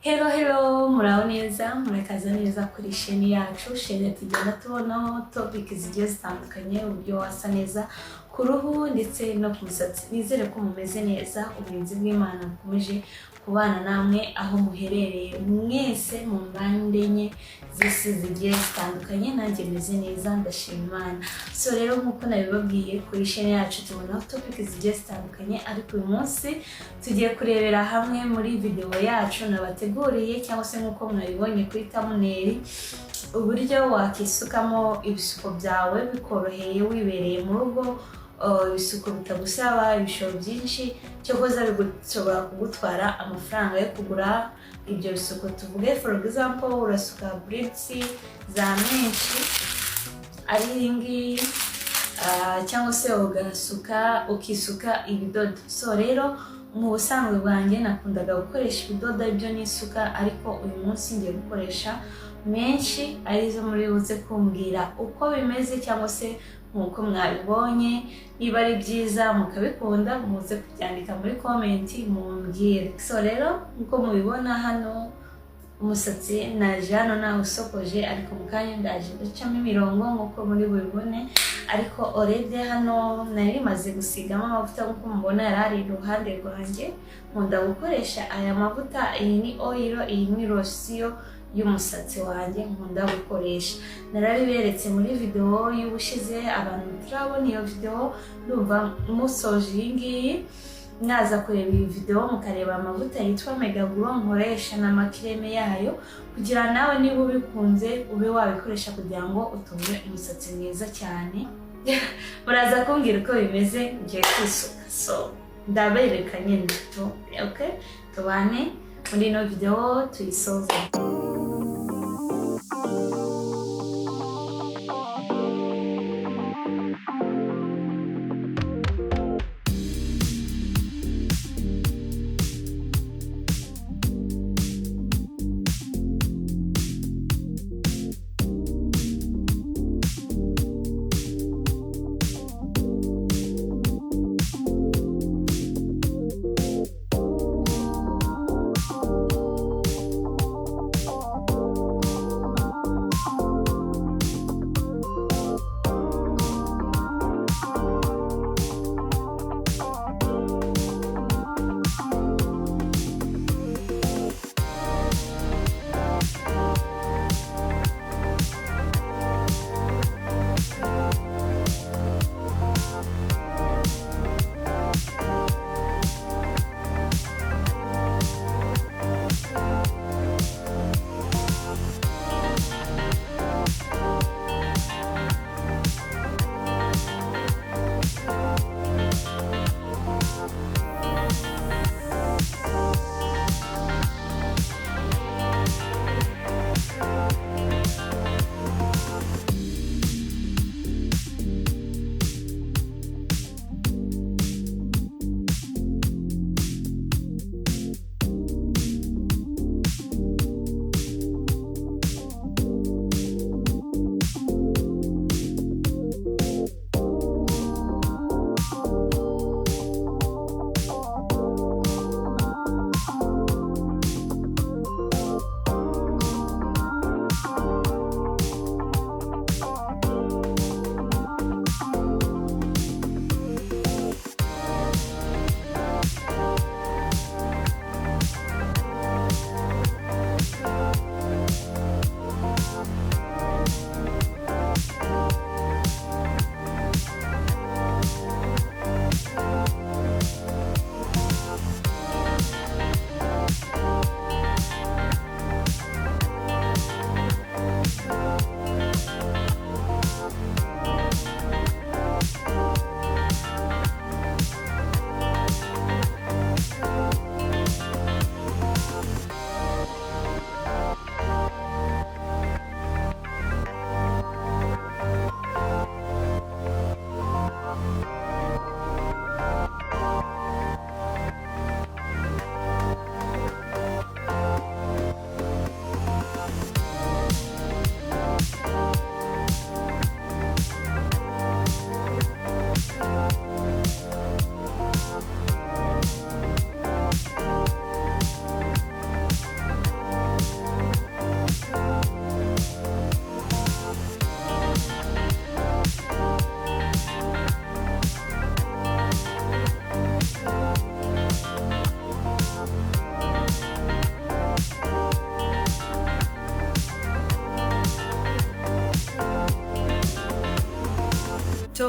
Hello, muraho neza, murakaza neza kuri sheni yacu. Sheni tugenda tubonaho topic zigiye zitandukanye, uburyo wasa neza ku ruhu ndetse no ku musatsi. Nizere ko mumeze neza, uburinzi bw'Imana bukomeje kubana namwe aho muherereye mwese mu mpande enye z'isi zigiye zitandukanye. Nanjye meze neza, ndashima Imana. So rero nk'uko nabibabwiye kuri sheni yacu tubonaho topic zigiye zitandukanye, ariko uyu munsi tugiye kurebera hamwe muri video yacu nabateguriye cyangwa se nk'uko mwabibonye kuri thumbnail, uburyo wakisukamo ibisuko byawe bikoroheye wibereye mu rugo. Ibisuko bitagusaba ibishoro byinshi, cyokoza bishobora kugutwara amafaranga yo kugura ibyo bisuko. Tuvuge for example, urasuka braids za menshi ari iyi cyangwa se ukisuka ibidodo. So rero mu busanzwe bwanjye nakundaga gukoresha ibidodo ibyo nisuka, ariko uyu munsi ngiye gukoresha menshi arizo muri buze kumbwira uko bimeze cyangwa se nkuko mwabibonye. Niba ari byiza mukabikunda muze kubyandika muri comment mumbwire. So rero nkuko mubibona hano umusatsi naje hano nawusokoje, ariko mu kanya ndaje ndacamo imirongo nkuko muri bubibone. Ariko already hano nari maze gusigamo amavuta nkuko mubona yarari iruhande rwanjye. Nkunda gukoresha aya mavuta, iyi ni oil, iyi ni lotion y'umusatsi wanjye nkunda gukoresha. Narabiberetse muri video y'ubushize, abantu turabona iyo video ndumva musoje iyi ngiyi mwaza kureba iyi video mukareba amavuta yitwa Mega Glow nkoresha n'amakreme yayo, kugira nawe niba ubikunze ube wabikoresha kugira ngo utunge umusatsi mwiza cyane. Muraza kumbwira uko bimeze ngiye kwisuka. So ndabereka nyine okay, tubane muri ino video tuyisoze.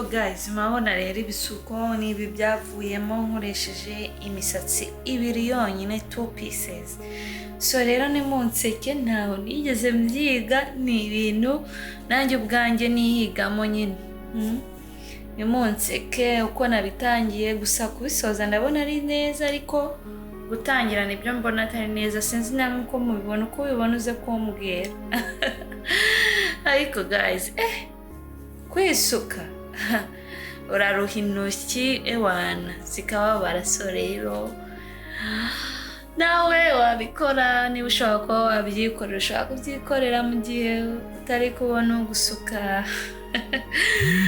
So guys, murabona rero ibisuko nibi byavuyemo nkoresheje imisatsi ibiri yonyine 2 pieces. So rero ni munseke ntaho nigeze mbyiga, ni ibintu nanjye ubwanjye nihigamo nyine. Ni munseke uko nabitangiye, gusa kubisoza ndabona ari neza, ariko gutangira nibyo mbona atari neza. Sinzi namwe uko mubibona, uko ubibona uze kumbwira. Ariko guys, kwisuka uraruha intoki ewana zikababara. So rero nawe wabikora, niba ushobora kuba wabyikorera, ushobora kubyikorera mu gihe utari kubona gusuka.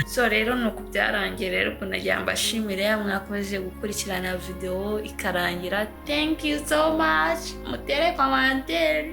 So rero nuko byarangiye rero, kunagira mbashimire mwakomeje gukurikirana video ikarangira. Thank you so much. Mutere commentaire.